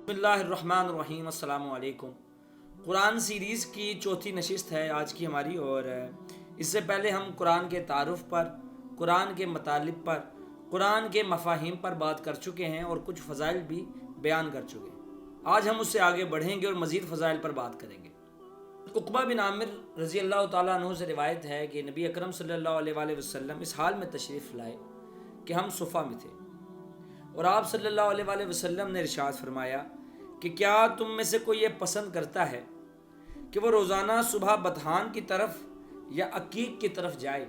بسم اللہ الرحمن الرحیم، السلام علیکم۔ قرآن سیریز کی چوتھی نشست ہے آج کی ہماری، اور اس سے پہلے ہم قرآن کے تعارف پر، قرآن کے مطالب پر، قرآن کے مفاہیم پر بات کر چکے ہیں اور کچھ فضائل بھی بیان کر چکے ہیں۔ آج ہم اس سے آگے بڑھیں گے اور مزید فضائل پر بات کریں گے۔ عقبہ بن عامر رضی اللہ تعالیٰ عنہ سے روایت ہے کہ نبی اکرم صلی اللہ علیہ وآلہ وسلم اس حال میں تشریف لائے کہ ہم صفہ میں تھے، اور آپ صلی اللہ علیہ وآلہ وسلم نے ارشاد فرمایا کہ کیا تم میں سے کوئی یہ پسند کرتا ہے کہ وہ روزانہ صبح بطحان کی طرف یا عقیق کی طرف جائے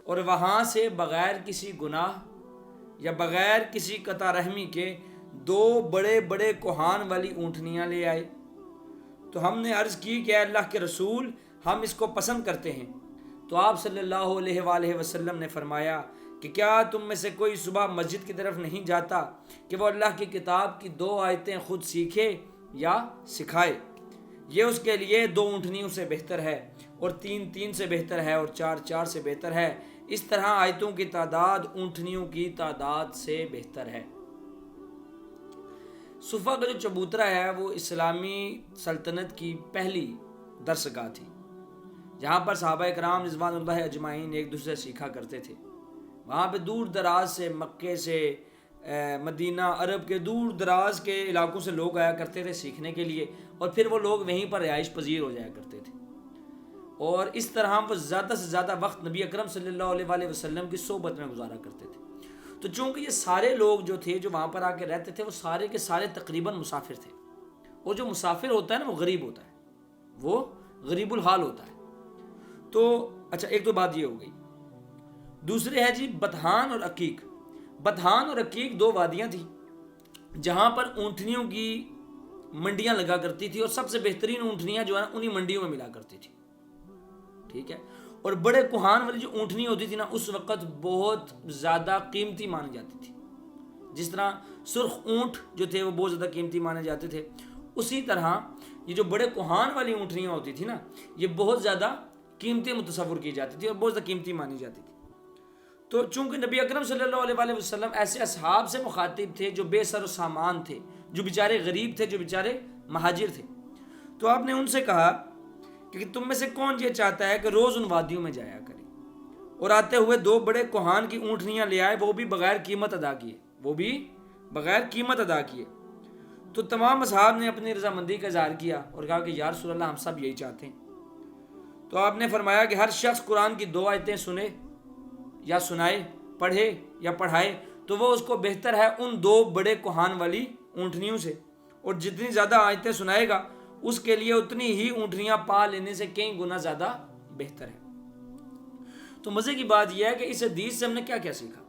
اور وہاں سے بغیر کسی گناہ یا بغیر کسی قطع رحمی کے دو بڑے بڑے کوہان والی اونٹنیاں لے آئے؟ تو ہم نے عرض کی کہ اے اللہ کے رسول، ہم اس کو پسند کرتے ہیں۔ تو آپ صلی اللہ علیہ وآلہ وسلم نے فرمایا کہ کیا تم میں سے کوئی صبح مسجد کی طرف نہیں جاتا کہ وہ اللہ کی کتاب کی 2 آیتیں خود سیکھے یا سکھائے؟ یہ اس کے لیے 2 اونٹنیوں سے بہتر ہے، اور 3 سے بہتر ہے، اور 4 سے بہتر ہے۔ اس طرح آیتوں کی تعداد اونٹنیوں کی تعداد سے بہتر ہے۔ صفہ کا جو چبوترا ہے وہ اسلامی سلطنت کی پہلی درسگاہ تھی، جہاں پر صحابہ اکرام رضوان اللہ اجمعین ایک دوسرے سے سیکھا کرتے تھے۔ وہاں پہ دور دراز سے، مکے سے، مدینہ، عرب کے دور دراز کے علاقوں سے لوگ آیا کرتے تھے سیکھنے کے لیے، اور پھر وہ لوگ وہیں پر رہائش پذیر ہو جایا کرتے تھے، اور اس طرح وہ زیادہ سے زیادہ وقت نبی اکرم صلی اللہ علیہ وآلہ وسلم کی صحبت میں گزارا کرتے تھے۔ تو چونکہ یہ سارے لوگ جو تھے جو وہاں پر آ کے رہتے تھے، وہ سارے کے سارے تقریباً مسافر تھے، اور جو مسافر ہوتا ہے نا وہ غریب ہوتا ہے، وہ غریب الحال ہوتا ہے۔ تو اچھا، ایک تو بات یہ ہو گئی۔ دوسرے ہے جی بطحان اور عقیق۔ بطحان اور عقیق 2 وادیاں تھیں جہاں پر اونٹنیوں کی منڈیاں لگا کرتی تھی، اور سب سے بہترین اونٹنیاں جو ہے انہی منڈیوں میں ملا کرتی تھی، ٹھیک ہے۔ اور بڑے کوہان والی جو اونٹنی ہوتی تھی نا، اس وقت بہت زیادہ قیمتی مانی جاتی تھی۔ جس طرح سرخ اونٹ جو تھے وہ بہت زیادہ قیمتی مانے جاتے تھے، اسی طرح یہ جو بڑے کوہان والی اونٹنیاں ہوتی تھی نا، یہ بہت زیادہ قیمتی متصور کی جاتی تھی اور بہت زیادہ قیمتی مانی جاتی تھی۔ تو چونکہ نبی اکرم صلی اللہ علیہ وآلہ وسلم ایسے اصحاب سے مخاطب تھے جو بے سر و سامان تھے، جو بیچارے غریب تھے، جو بیچارے مہاجر تھے، تو آپ نے ان سے کہا کہ تم میں سے کون یہ چاہتا ہے کہ روز ان وادیوں میں جایا کرے اور آتے ہوئے 2 بڑے کوہان کی اونٹنیاں لے آئے، وہ بھی بغیر قیمت ادا کیے۔ تو تمام اصحاب نے اپنی رضامندی کا اظہار کیا اور کہا کہ یا رسول اللہ، ہم سب یہی چاہتے ہیں۔ تو آپ نے فرمایا کہ ہر شخص قرآن کی 2 آیتیں سنے یا سنائے، پڑھے یا پڑھائے، تو وہ اس کو بہتر ہے ان 2 بڑے کوہان والی اونٹنیوں سے، اور جتنی زیادہ آیتیں سنائے گا اس کے لیے اتنی ہی اونٹنیاں پا لینے سے کئی گنا زیادہ بہتر ہے۔ تو مزے کی بات یہ ہے کہ اس حدیث سے ہم نے کیا کیا سیکھا؟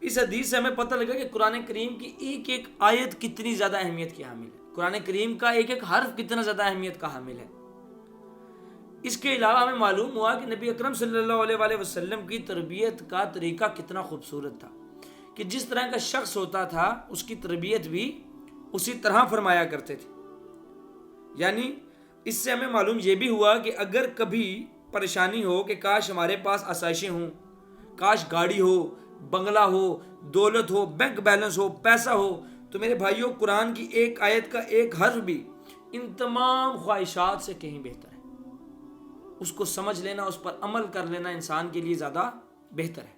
اس حدیث سے ہمیں پتہ لگا کہ قرآن کریم کی ایک ایک آیت کتنی زیادہ اہمیت کی حامل ہے، قرآن کریم کا ایک ایک حرف کتنا زیادہ اہمیت کا حامل ہے۔ اس کے علاوہ ہمیں معلوم ہوا کہ نبی اکرم صلی اللہ علیہ وآلہ وسلم کی تربیت کا طریقہ کتنا خوبصورت تھا، کہ جس طرح کا شخص ہوتا تھا اس کی تربیت بھی اسی طرح فرمایا کرتے تھے۔ یعنی اس سے ہمیں معلوم یہ بھی ہوا کہ اگر کبھی پریشانی ہو کہ کاش ہمارے پاس آسائشیں ہوں، کاش گاڑی ہو، بنگلہ ہو، دولت ہو، بینک بیلنس ہو، پیسہ ہو، تو میرے بھائیوں، قرآن کی ایک آیت کا ایک حرف بھی ان تمام خواہشات سے کہیں بہتر ہے۔ اس کو سمجھ لینا، اس پر عمل کر لینا انسان کے لیے زیادہ بہتر ہے۔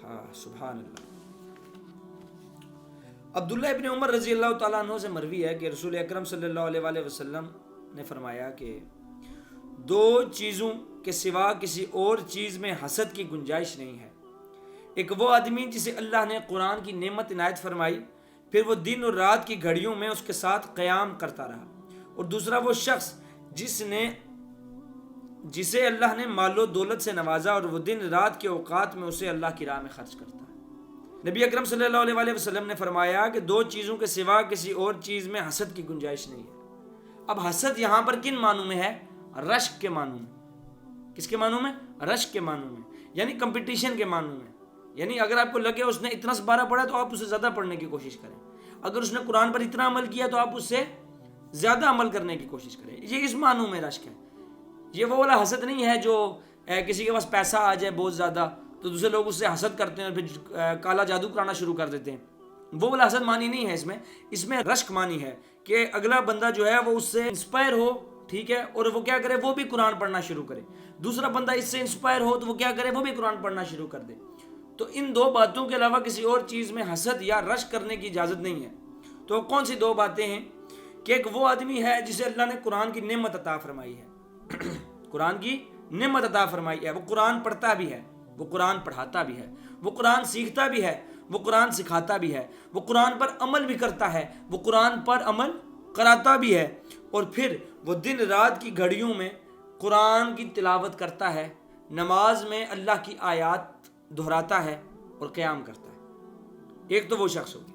ہاں، سبحان اللہ۔ عبداللہ ابن عمر رضی اللہ تعالیٰ عنہ سے مروی ہے کہ رسول اکرم صلی اللہ علیہ وآلہ وسلم نے فرمایا کہ 2 چیزوں کے سوا کسی اور چیز میں حسد کی گنجائش نہیں ہے۔ ایک وہ آدمی جسے اللہ نے قرآن کی نعمت عنایت فرمائی، پھر وہ دن اور رات کی گھڑیوں میں اس کے ساتھ قیام کرتا رہا، اور دوسرا وہ شخص جسے اللہ نے مال و دولت سے نوازا اور وہ دن رات کے اوقات میں اسے اللہ کی راہ میں خرچ کرتا ہے۔ نبی اکرم صلی اللہ علیہ وآلہ وسلم نے فرمایا کہ 2 چیزوں کے سوا کسی اور چیز میں حسد کی گنجائش نہیں ہے۔ اب حسد یہاں پر کن معنوں میں ہے؟ رشک کے معنوں میں۔ کس کے معنوں میں؟ رشک کے معنوں میں، یعنی کمپٹیشن کے معنوں میں۔ یعنی اگر آپ کو لگے اس نے اتنا سپارہ پڑھا تو آپ اسے زیادہ پڑھنے کی کوشش کریں، اگر اس نے قرآن پر اتنا عمل کیا تو آپ اس سے زیادہ عمل کرنے کی کوشش کریں۔ یہ اس معنوں میں رشک ہے۔ یہ وہ والا حسد نہیں ہے جو کسی کے پاس پیسہ آ جائے بہت زیادہ تو دوسرے لوگ اس سے حسد کرتے ہیں اور پھر کالا جادو کرانا شروع کر دیتے ہیں، وہ والا حسد معنی نہیں ہے اس میں رشک معنی ہے کہ اگلا بندہ جو ہے وہ اس سے انسپائر ہو، ٹھیک ہے، اور وہ کیا کرے، وہ بھی قرآن پڑھنا شروع کرے. دوسرا بندہ اس سے انسپائر ہو تو وہ کیا کرے، وہ بھی قرآن پڑھنا شروع کر دے. تو ان دو باتوں کے علاوہ کسی اور چیز میں حسد یا رشک کرنے کی اجازت نہیں ہے. تو کون سی دو باتیں ہیں؟ کہ ایک وہ آدمی ہے جسے اللہ نے قرآن کی نعمت عطا فرمائی ہے قرآن کی نعمت عطا فرمائی ہے، وہ قرآن پڑھتا بھی ہے، وہ قرآن پڑھاتا بھی ہے، وہ قرآن سیکھتا بھی ہے، وہ قرآن سکھاتا بھی ہے، وہ قرآن پر عمل بھی کرتا ہے، وہ قرآن پر عمل کراتا بھی ہے، اور پھر وہ دن رات کی گھڑیوں میں قرآن کی تلاوت کرتا ہے، نماز میں اللہ کی آیات دہراتا ہے اور قیام کرتا ہے. ایک تو وہ شخص ہو گیا.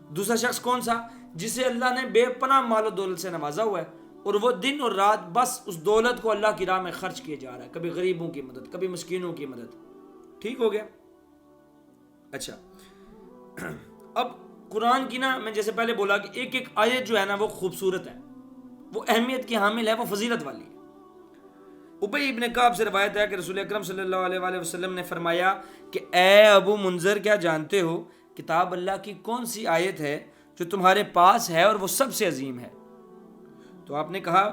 دوسرا شخص کون سا؟ جسے اللہ نے بے پناہ مال و دولت سے نوازا ہوا ہے اور وہ دن اور رات بس اس دولت کو اللہ کی راہ میں خرچ کیے جا رہا ہے، کبھی غریبوں کی مدد، کبھی مسکینوں کی مدد. ٹھیک ہو گیا؟ اچھا، اب قرآن کی نا، میں جیسے پہلے بولا کہ ایک ایک آیت جو ہے نا وہ خوبصورت ہے، وہ اہمیت کی حامل ہے، وہ فضیلت والی ہے. ابی ابن کعب سے روایت ہے کہ رسول اکرم صلی اللہ علیہ وآلہ وسلم نے فرمایا کہ اے ابو منذر، کیا جانتے ہو کتاب اللہ کی کون سی آیت ہے جو تمہارے پاس ہے اور وہ سب سے عظیم ہے؟ تو آپ نے کہا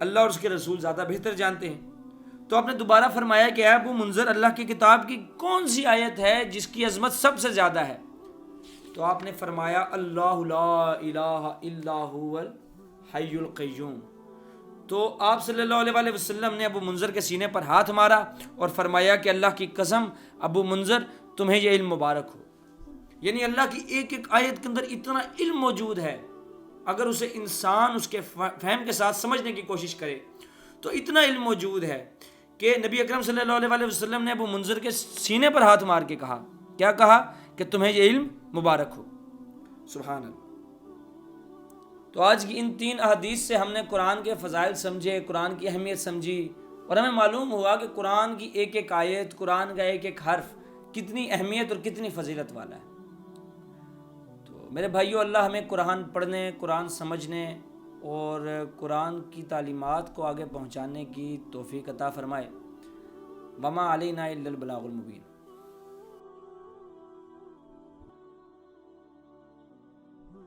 اللہ اور اس کے رسول زیادہ بہتر جانتے ہیں. تو آپ نے دوبارہ فرمایا کہ اے ابو منذر، اللہ کی کتاب کی کون سی آیت ہے جس کی عظمت سب سے زیادہ ہے؟ تو آپ نے فرمایا اللہ لا الہ الا هو الحی القیوم. تو آپ صلی اللہ علیہ وآلہ وسلم نے ابو منذر کے سینے پر ہاتھ مارا اور فرمایا کہ اللہ کی قسم ابو منذر، تمہیں یہ علم مبارک ہو. یعنی اللہ کی ایک ایک آیت کے اندر اتنا علم موجود ہے، اگر اسے انسان اس کے فہم کے ساتھ سمجھنے کی کوشش کرے تو اتنا علم موجود ہے کہ نبی اکرم صلی اللہ علیہ وآلہ وسلم نے ابو منذر کے سینے پر ہاتھ مار کے کہا، کیا کہا؟ کہ تمہیں یہ علم مبارک ہو. سبحان اللہ. تو آج کی ان 3 احادیث سے ہم نے قرآن کے فضائل سمجھے، قرآن کی اہمیت سمجھی، اور ہمیں معلوم ہوا کہ قرآن کی ایک ایک آیت، قرآن کا ایک ایک حرف کتنی اہمیت اور کتنی فضیلت والا ہے. تو میرے بھائیو، اللہ ہمیں قرآن پڑھنے، قرآن سمجھنے اور قرآن کی تعلیمات کو آگے پہنچانے کی توفیق عطا فرمائے. وما علینا الا البلاغ المبین.